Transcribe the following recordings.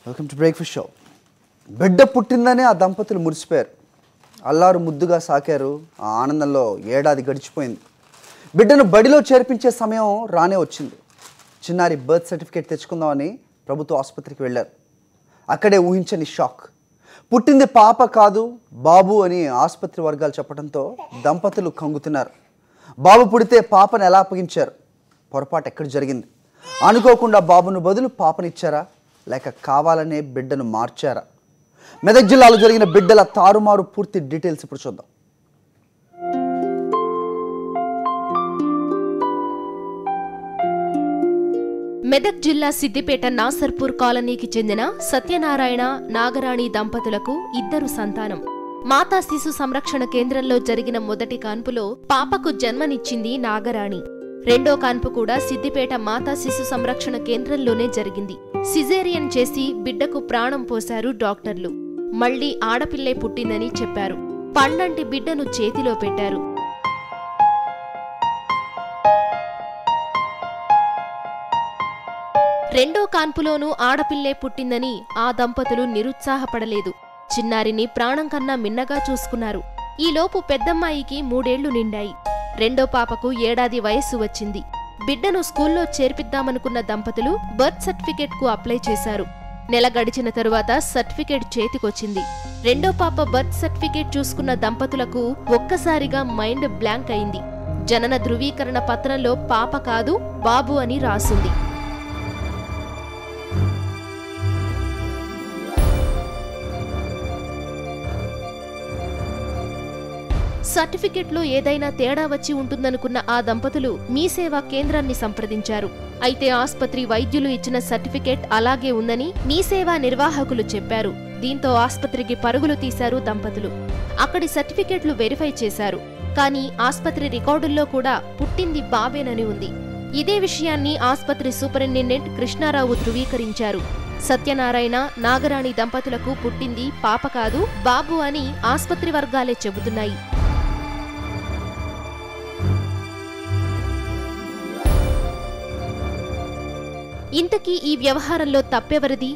Welcome to breakfast show. బిడ్డ పుట్టిందనే ఆ దంపతులు మురిసిపోయారు. అల్లారు ముద్దుగా సాకారు. ఆ ఆనందంలో ఏడాది గడిచిపోయింది. బిడ్డను బడిలో చేర్పించే సమయం రానే వచ్చింది. చిన్నారి బర్త్ సర్టిఫికేట్ తెచ్చుకుందామని ప్రభుత్వ ఆసుపత్రికి వెళ్ళారు. అక్కడే ఊహించని షాక్. పుట్టింది పాప కాదు బాబు అని ఆసుపత్రి వర్గాలు చెప్పడంతో దంపతులు కంగుతున్నారు. బాబు పుడితే పాపను ఎలా అప్పగించారు? పొరపాటు ఎక్కడ జరిగింది? అనుకోకుండా బాబును బదులు పాపనిచ్చారా, లేక కావాలనే బిడ్డను మార్చారా? మెదక్ జిల్లాలో జరిగిన బిడ్డల తారుమారు పూర్తి డీటెయిల్స్ ఇప్పుడు చూద్దాం. మెదక్ జిల్లా సిద్దిపేట నాసర్పూర్ కాలనీకి చెందిన సత్యనారాయణ, నాగరాణి దంపతులకు 2 సంతానం. మాతా శిశు సంరక్షణ కేంద్రంలో జరిగిన మొదటి కాన్పులో పాపకు జన్మనిచ్చింది నాగరాణి. రెండో కాన్పు కూడా సిద్దిపేట మాతా శిశు సంరక్షణ కేంద్రంలోనే జరిగింది. సిజేరియన్ చేసి బిడ్డకు ప్రాణం పోశారు డాక్టర్లు. మళ్లీ ఆడపిల్లే పుట్టిందని చెప్పారు. పండంటి బిడ్డను చేతిలో పెట్టారు. రెండో కాన్పులోనూ ఆడపిల్లే పుట్టిందని ఆ దంపతులు నిరుత్సాహపడలేదు. చిన్నారిని ప్రాణం కన్నా మిన్నగా చూసుకున్నారు. ఈలోపు పెద్దమ్మాయికి 3 ఏళ్లు నిండాయి. రెండో పాపకు ఏడాది వయస్సు వచ్చింది. బిడ్డను స్కూల్లో చేర్పిద్దామనుకున్న దంపతులు బర్త్ సర్టిఫికేట్ కు అప్లై చేశారు. నెల గడిచిన తరువాత సర్టిఫికేట్ చేతికొచ్చింది. రెండో పాప బర్త్ సర్టిఫికేట్ చూసుకున్న దంపతులకు ఒక్కసారిగా మైండ్ బ్లాంక్ అయింది. జనన ధృవీకరణ పత్రంలో పాప కాదు బాబు అని రాసుంది. సర్టిఫికెట్లో ఏదైనా తేడా వచ్చి ఉంటుందనుకున్న ఆ దంపతులు మీ సేవా కేంద్రాన్ని సంప్రదించారు. అయితే ఆస్పత్రి వైద్యులు ఇచ్చిన సర్టిఫికెట్ అలాగే ఉందని మీ సేవా నిర్వాహకులు చెప్పారు. దీంతో ఆస్పత్రికి పరుగులు తీశారు దంపతులు. అక్కడి సర్టిఫికెట్లు వెరిఫై చేశారు. కానీ ఆస్పత్రి రికార్డుల్లో కూడా పుట్టింది బాబేనని ఉంది. ఇదే విషయాన్ని ఆస్పత్రి సూపరింటెండెంట్ కృష్ణారావు ధృవీకరించారు. సత్యనారాయణ, నాగరాణి దంపతులకు పుట్టింది పాప కాదు బాబు అని ఆస్పత్రి వర్గాలే చెబుతున్నాయి. ఇంతకీ ఈ వ్యవహారంలో తప్పెవరిది?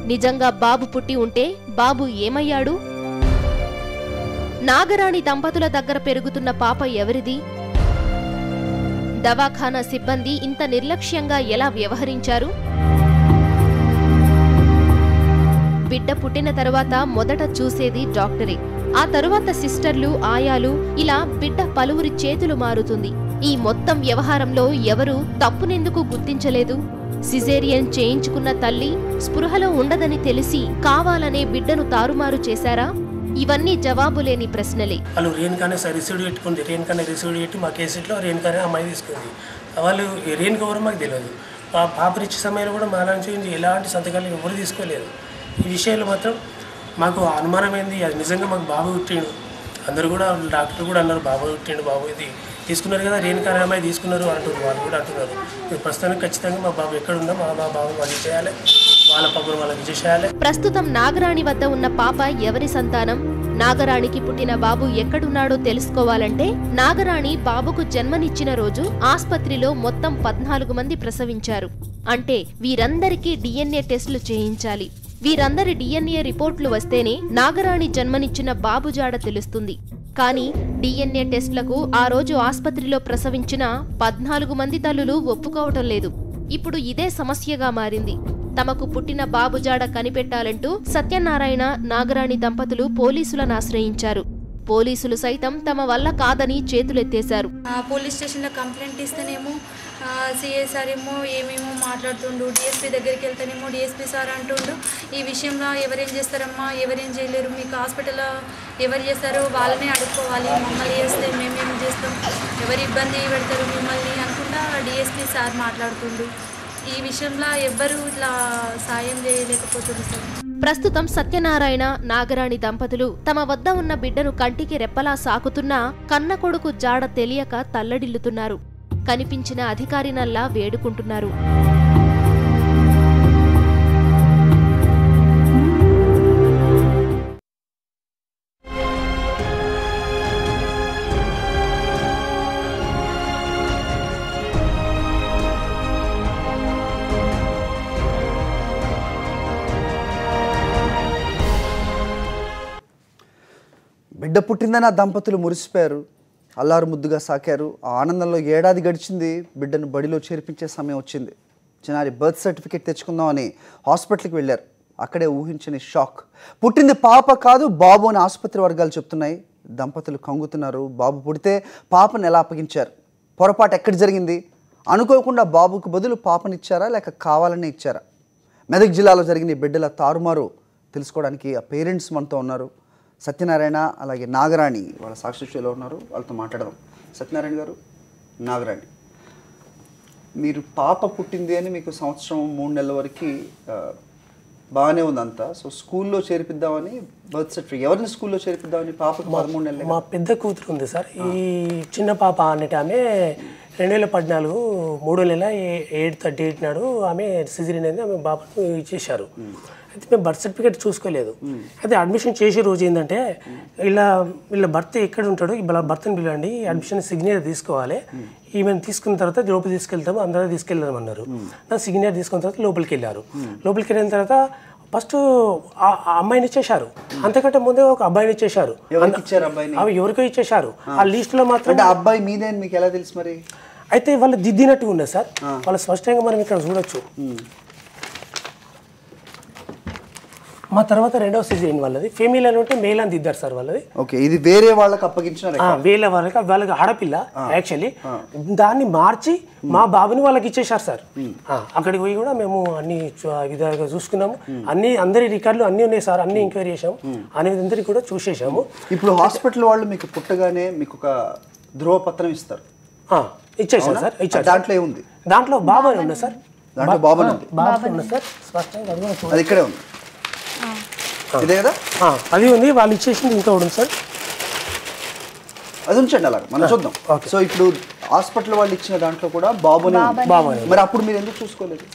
నిజంగా బాబు పుట్టి ఉంటే బాబు ఏమయ్యాడు? నాగరాణి దంపతుల దగ్గర పెరుగుతున్న పాప ఎవరిది? దవాఖానా సిబ్బంది ఇంత నిర్లక్ష్యంగా ఎలా వ్యవహరించారు? బిడ్డ పుట్టిన తరువాత మొదట చూసేది డాక్టరే. ఆ తరువాత సిస్టర్లు, ఆయాలు, ఇలా బిడ్డ పలువురి చేతులు మారుతుంది. ఈ మొత్తం వ్యవహారంలో ఎవరూ తప్పునెందుకు గుర్తించలేదు? సిజేరియన్ చేయించుకున్న తల్లి స్పృహలో ఉండదని తెలిసి కావాలనే బిడ్డను తారుమారు చేశారా? ఇవన్నీ జవాబులేని ప్రశ్నలే. వాళ్ళు రేణుకానే రిసీవ్డ్ పెట్టుకుంది. రేణుకానే రిసీవ్డ్ పెట్టి మా కేసులో రేణుకానే అమ్మాయి తీసుకుంది. వాళ్ళు రేణుక ఎవరు మాకు తెలియదు. పాపనిచ్చే సమయంలో కూడా మా నుంచి ఎలాంటి సంతకాలు ఎవరు తీసుకోలేదు. ఈ విషయంలో మాత్రం మాకు అనుమానమైంది. అది నిజంగా మాకు బాబు పుట్టిండు. అందరూ కూడా డాక్టర్ కూడా అన్నారు బాబు పుట్టిండు, బాబు ఇది తీసుకున్నారు కదా, రేణుకానే అమ్మాయి తీసుకున్నారు అంటున్నారు. వాళ్ళు కూడా అంటున్నారు ప్రస్తుతానికి ఖచ్చితంగా మా బాబు ఎక్కడున్నా మా బాబు వాళ్ళు చేయాలి, వాళ్ళ పాపను వాళ్ళకి చేసేయాలి. ప్రస్తుతం నాగరాణి వద్ద ఉన్న పాప ఎవరి సంతానం? నాగరాణికి పుట్టిన బాబు ఎక్కడున్నాడో తెలుసుకోవాలంటే నాగరాణి బాబుకు జన్మనిచ్చిన రోజు ఆస్పత్రిలో మొత్తం 14 మంది ప్రసవించారు. అంటే వీరందరికీ DNA టెస్టులు చేయించాలి. వీరందరి DNA రిపోర్ట్లు వస్తేనే నాగరాణి జన్మనిచ్చిన బాబు జాడ తెలుస్తుంది. కానీ DNA టెస్టులకు ఆ రోజు ఆస్పత్రిలో ప్రసవించిన 14 మంది తల్లులు ఒప్పుకోవటం లేదు. ఇప్పుడు ఇదే సమస్యగా మారింది. తమకు పుట్టిన బాబు జాడ కనిపెట్టాలంటూ సత్యనారాయణ, నాగరాణి దంపతులు పోలీసులను ఆశ్రయించారు. పోలీసులు సైతం తమ వల్ల కాదని చేతులెత్తేశారు. పోలీస్ స్టేషన్లో కంప్లైంట్ ఇస్తేనేమో సిఐ సార్ ఏమో ఏమేమో మాట్లాడుతుండు. డిఎస్పీ దగ్గరికి వెళ్తేనేమో డిఎస్పీ సార్ అంటుండు ఈ విషయంలో ఎవరేం చేస్తారమ్మా, ఎవరేం చేయలేరు, మీకు హాస్పిటల్లో ఎవరు చేస్తారో వాళ్ళనే అడుక్కోవాలి, మమ్మల్ని చేస్తే మేమేం చేస్తాం, ఎవరు ఇబ్బంది పెడతారు మిమ్మల్ని అనుకుంటా డిఎస్పీ సార్ మాట్లాడుతుండు. ఈ విషయంలో ఎవ్వరూ ఇట్లా సాయం చేయలేకపోతుంది సార్. ప్రస్తుతం సత్యనారాయణ, నాగరాణి దంపతులు తమ వద్ద ఉన్న బిడ్డను కంటికి రెప్పలా సాకుతున్నా కన్న కొడుకు జాడ తెలియక తల్లడిల్లుతున్నారు. కనిపించిన అధికారినల్లా వేడుకుంటున్నారు. బిడ్డ పుట్టిందని ఆ దంపతులు మురిసిపోయారు, అల్లారు ముద్దుగా సాకారు. ఆ ఆనందంలో ఏడాది గడిచింది. బిడ్డను బడిలో చేర్పించే సమయం వచ్చింది. చిన్నారి బర్త్ సర్టిఫికేట్ తెచ్చుకుందామని హాస్పిటల్కి వెళ్ళారు. అక్కడే ఊహించని షాక్. పుట్టింది పాప కాదు బాబు అని ఆసుపత్రి వర్గాలు చెప్తున్నాయి. దంపతులు కంగుతున్నారు. బాబు పుడితే పాపను ఎలా అప్పగించారు? పొరపాటు ఎక్కడ జరిగింది? అనుకోకుండా బాబుకు బదులు పాపనిచ్చారా లేక కావాలని ఇచ్చారా? మెదక్ జిల్లాలో జరిగిన ఈ బిడ్డల తారుమారు తెలుసుకోవడానికి ఆ పేరెంట్స్ మనతో ఉన్నారు. సత్యనారాయణ అలాగే నాగరాణి వాళ్ళ సాక్షిలో ఉన్నారు. వాళ్ళతో మాట్లాడదాం. సత్యనారాయణ గారు, నాగరాణి, మీరు పాప పుట్టింది అని మీకు సంవత్సరం 3 నెలల వరకు బాగానే ఉందంతా. సో స్కూల్లో చేర్పిద్దామని బర్త్ సర్టిఫికేట్ ఎవరిని స్కూల్లో చేర్పిద్దామని పాపకు 13 నెలలు. మా పెద్ద కూతురు ఉంది సార్. ఈ చిన్న పాప అనేటి ఆమె 2014 3వ నెల 8/30 నాడు ఆమె సిజరీన్ అనేది ఆమె బాబును ఇచ్చేశారు. అయితే మేము బర్త్ సర్టిఫికేట్ చూసుకోలేదు. అయితే అడ్మిషన్ చేసే రోజు ఏంటంటే వీళ్ళ భర్త ఎక్కడ ఉంటాడో ఇలా భర్తను పిలవండి, అడ్మిషన్ సిగ్నేచర్ తీసుకోవాలి, ఈమెను తీసుకున్న తర్వాత లోపలికి తీసుకెళ్తాము, అందరూ తీసుకెళ్దాం అన్నారు. నాకు సిగ్నేచర్ తీసుకున్న తర్వాత లోపలికి వెళ్ళారు. లోపలికి వెళ్ళిన తర్వాత ఫస్ట్ ఆ అమ్మాయిని ఇచ్చేశారు. అంతకంటే ముందే ఒక అబ్బాయిని ఇచ్చేశారు. అవి ఎవరికో ఇచ్చేశారు. ఆ లిస్ట్ లో మాత్రం అబ్బాయి మీదే మీకు ఎలా తెలుసు మరి? అయితే వాళ్ళు దిద్దినట్టు ఉన్నది సార్. వాళ్ళు స్పష్టంగా మనం ఇక్కడ చూడొచ్చు. మా తర్వాత 2వ సిజరీన్ వాళ్ళది ఫీమేల్ అని ఉంటే మేల్ అని దిద్దారు సార్ వాళ్ళది. ఓకే, ఇది వేరే వాళ్ళకి అప్పగించిన వాళ్ళకి ఆడపిల్ల యాక్చువల్లీ. దాన్ని మార్చి మా బాబుని వాళ్ళకి ఇచ్చేశారు సార్. అక్కడికి పోయి కూడా మేము అన్ని విధాలుగా చూసుకున్నాము. అందరి రికార్డులు అన్నీ ఉన్నాయి సార్. అన్ని ఎంక్వైరీ చేసాము, అందరికి కూడా చూసేసాము. ఇప్పుడు హాస్పిటల్ వాళ్ళు మీకు పుట్టగానే మీకు ఒక ధ్రువపత్రం ఇస్తారు. ఇచ్చేసారు సార్. ఇచ్చారు. దాంట్లో ఏముంది? దాంట్లో బాబు అని ఉంది సార్. దాంట్లో బాబు ఉంది. బాబు ఉంది సార్. స్పష్టంగా అది ఇక్కడే ఉంది. ఇదే కదా అది ఉంది. వాళ్ళు ఇచ్చేసింది ఇంకా ఉంది సార్. అది ఉంచండి అలాగే మనం చూద్దాం. సో ఇప్పుడు హాస్పిటల్ వాళ్ళు ఇచ్చిన దాంట్లో కూడా బాబునే. మరి అప్పుడు మీరు ఎందుకు చూసుకోలేదు?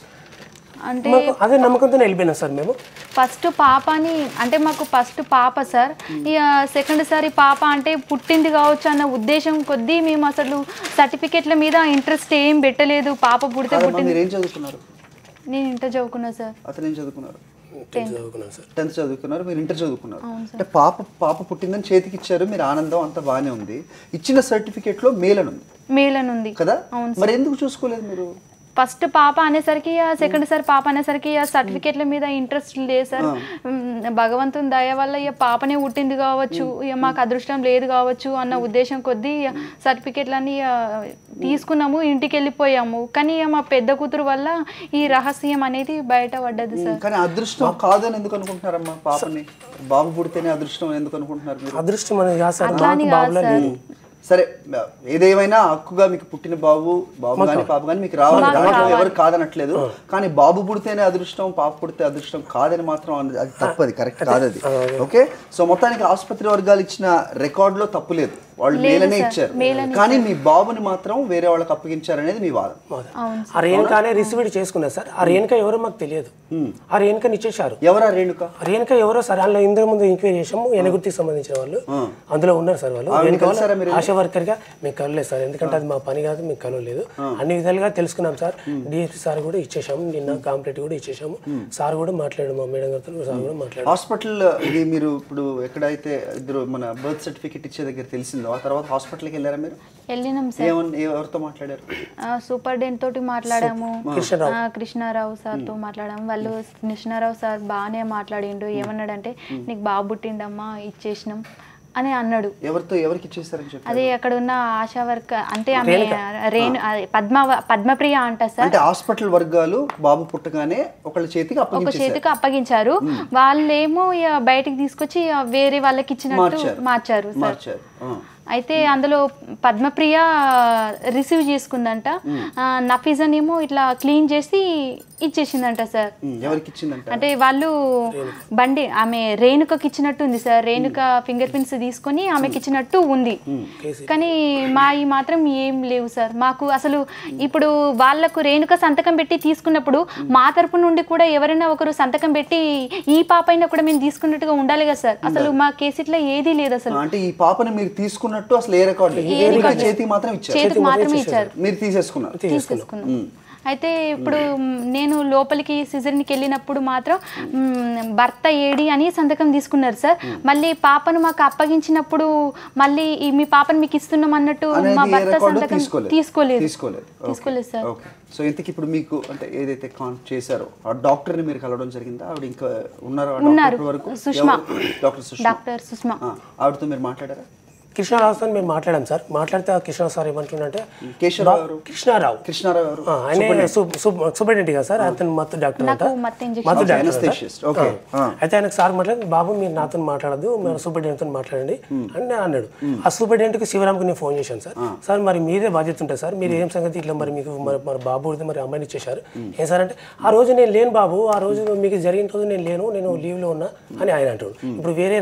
అంటే అదే నమ్మకంతో వెళ్ళిపోయినా సార్ మేము. ఫస్ట్ పాపని అంటే మాకు ఫస్ట్ పాప సార్. ఇక సెకండ్ సారి పాప అంటే పుట్టింది కావచ్చు అన్న ఉద్దేశం కొద్దీ మేము అసలు సర్టిఫికెట్ల మీద ఇంట్రెస్ట్ ఏం పెట్టలేదు. పాప పుడితే పుట్టింది. మీరు ఏం చదువుకున్నారు? నేను ఇంటర్ చదువుకున్నా సార్. అతను ఏం చదువుకున్నారు? 10th చదువుకున్నారు. మీరు ఇంటర్ చదువుకున్నారు. అంటే పాప పుట్టిందని చేతికి ఇచ్చారు, మీరు ఆనందం అంతా బాగానే ఉంది. ఇచ్చిన సర్టిఫికేట్ లో మేల్ అని ఉంది కదా, మరి ఎందుకు చూసుకోలేదు మీరు? ఫస్ట్ పాప అనేసరికి సెకండ్ సార్ పాప అనేసరికి సర్టిఫికేట్ల మీద ఇంట్రెస్ట్ లేదు సార్. భగవంతుని దయ వల్ల ఇక పాపనే పుట్టింది కావచ్చు, ఇక మాకు అదృష్టం లేదు కావచ్చు అన్న ఉద్దేశం కొద్దీ సర్టిఫికేట్లన్నీ తీసుకున్నాము, ఇంటికి వెళ్ళిపోయాము. కానీ మా పెద్ద కూతురు వల్ల ఈ రహస్యం అనేది బయట పడ్డది సార్. కానీ అదృష్టం కాదని ఎందుకు అనుకుంటున్నారమ్మా? పాపని బాబు పుడితేనే అదృష్టం ఎందుకు అనుకుంటున్నారు? అదృష్టం అనేది అట్లాని కాదు సార్. సరే, ఏదేమైనా హక్కుగా మీకు పుట్టిన బాబు కానీ పాప కానీ మీకు రావాలి. దాంట్లో ఎవరు కాదనట్లేదు. కానీ బాబు పుడితేనే అదృష్టం, పాప పుడితే అదృష్టం కాదని మాత్రం అది తప్పది, కరెక్ట్ కాదు అది. ఓకే, సో మొత్తానికి ఆసుపత్రి వర్గాలు ఇచ్చిన రికార్డ్ లో తప్పు లేదు, వాళ్ళు మేలనే ఇచ్చారు. కానీ మీ బాబుని మాత్రం వేరే వాళ్ళకి అప్పగించారనేది మీ వాదం. ఆ రేణుకానే రిసీవ్ చేసుకున్నారు సార్. ఆ రేణుక ఎవరో మాకు తెలియదు. ఆ రేణుకని ఇచ్చేశారు. ఎవరా రేణుక? రేణుక ఎవరో సార్. అందులో ఇంతకు ముందు ఎంక్వైరీ చేసాము, ఎనగుర్తికి సంబంధించిన వాళ్ళు అందులో ఉన్నారు సార్. వాళ్ళు ఆశా వర్కర్ గా మీకు కలవలేదు సార్, ఎందుకంటే అది మా పని కాదు, మీకు కలవలేదు. అన్ని విధాలుగా తెలుసుకున్నాం సార్. డిఎస్పీ సార్ కూడా ఇచ్చేసాము, నిన్న కాంప్లీట్ కూడా ఇచ్చేసాము. సార్ కూడా మాట్లాడాము, మా మేడం గారితో సార్ కూడా మాట్లాడారు. హాస్పిటల్ ఇది మీరు ఇప్పుడు ఎక్కడైతే ఇద్దరు మన బర్త్ సర్టిఫికేట్ ఇచ్చే దగ్గర తెలిసిందో, ఆ తర్వాత హాస్పిటల్కి వెళ్ళారా మీరు? వెళ్ళినాం సార్. ఎవరితో మాట్లాడారు? సూపరింటెండెంట్ తోటి మాట్లాడాము, కృష్ణారావు సార్ తో మాట్లాడాము. వాళ్ళు కృష్ణారావు సార్ బాగానే మాట్లాడిండు. ఏమన్నాడంటే నీకు బాబు పుట్టిండమ్మా, ఇచ్చేసినాం అని అన్నాడు. ఎవరికి ఇచ్చేస్తారని చెప్పి? అదే అక్కడ ఉన్న ఆశా వర్క్ అంటే ఆమె పద్మప్రియ అంట సార్. అంటే హాస్పిటల్ వర్గాలు బాబు పుట్టగానే ఒక చేతికి అప్పగించారు. వాళ్ళేమో బయటికి తీసుకొచ్చి వేరే వాళ్ళకి ఇచ్చినట్టు మార్చారు సార్. అయితే అందులో పద్మప్రియ రిసీవ్ చేసుకుందంట, నఫీజన్ ఏమో ఇట్లా క్లీన్ చేసి ఇచ్చేసిందంట సార్. అంటే వాళ్ళు బండి ఆమె రేణుకకి ఇచ్చినట్టు ఉంది సార్. రేణుక ఫింగర్ ప్రింట్స్ తీసుకొని ఆమెకి ఇచ్చినట్టు ఉంది. కానీ మా ఈ మాత్రం ఏం లేవు సార్. మాకు అసలు ఇప్పుడు వాళ్ళకు రేణుక సంతకం పెట్టి తీసుకున్నప్పుడు మా తరపు నుండి కూడా ఎవరైనా ఒకరు సంతకం పెట్టి ఈ పాప అయినా కూడా మేము తీసుకున్నట్టుగా ఉండాలి కదా సార్. అసలు మా కేసులో ఏదీ లేదు అసలు. అంటే ఈ పాపని మీరు తీసుకున్నట్టు అసలు ఏ రికార్డు? చేతికి మాత్రమే ఇచ్చారు, మీరు తీసేసుకున్నారు. అయితే ఇప్పుడు నేను లోపలికి సిజర్కి వెళ్ళినప్పుడు మాత్రం భర్త ఏడి అని సంతకం తీసుకున్నారు సార్. మళ్ళీ పాపను మాకు అప్పగించినప్పుడు మళ్ళీ మీ పాపను మీకు ఇస్తున్నాం అన్నట్టు మా భర్త సంతకం తీసుకోలేదు సార్. సో ఇంతకి ఇప్పుడు మీకు అంటే ఏదైతే చేశారో ఆ డాక్టర్ని మీరు కలవడం జరిగిందా? ఆవిడ ఇంకా ఉన్నారు వరకు? సుష్మా, డాక్టర్ సుష్మా. ఆవిడతో మీరు మాట్లాడారా? కృష్ణారావుతో మేము మాట్లాడాం సార్. మాట్లాడితే ఆ కృష్ణ సార్ ఏమంటుండే కృష్ణారావు ఆయన సూపరింటెండెంట్ కదా సార్, అతను మత్తు డాక్టర్ అయితే ఆయనకు సార్ మాట్లాడి బాబు మీరు నాతో మాట్లాడద్దు, మీరు సూపరింటెండెంట్తో మాట్లాడండి అని అన్నాడు. ఆ సూపరింటెండెంట్కి శివరామ్కి నేను ఫోన్ చేశాను సార్. సార్ మరి మీరే బాధ్యత ఉంటుంది సార్, మీరు ఏం సంగతి ఇట్లా మరి మీకు మరి బాబు మరి అమ్మాయిని ఇచ్చేశారు ఏం సార్ అంటే, ఆ రోజు నేను లేను బాబు, ఆ రోజు మీకు జరిగిన రోజు నేను లీవ్లో ఉన్నా అని ఆయన అంటాడు. ఇప్పుడు వేరే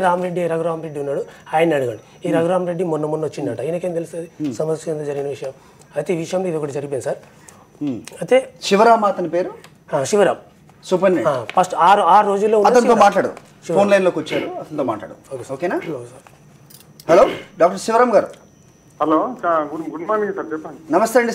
రఘురామరెడ్డి ఉన్నాడు, ఆయన అడగండి. ఈ రఘురామరెడ్డి మొన్న వచ్చిందట, ఈయనకేం తెలుస్తుంది సమస్య కింద జరిగిన విషయం. అయితే ఈ విషయంలో ఇది ఒకటి జరిగింది సార్. అయితే శివరామ్ అతని పేరు శివరామ్ సూపరింటెండెంట్. ఫస్ట్ ఆ రోజుల్లో అతనితో మాట్లాడు, ఫోన్ లైన్లోకి వచ్చారు, అతనితో మాట్లాడు. ఓకేనా? హలో డాక్టర్ శివరామ్ గారు. హలో, గుడ్ మార్నింగ్ సార్, చెప్పండి. నమస్తే అండి.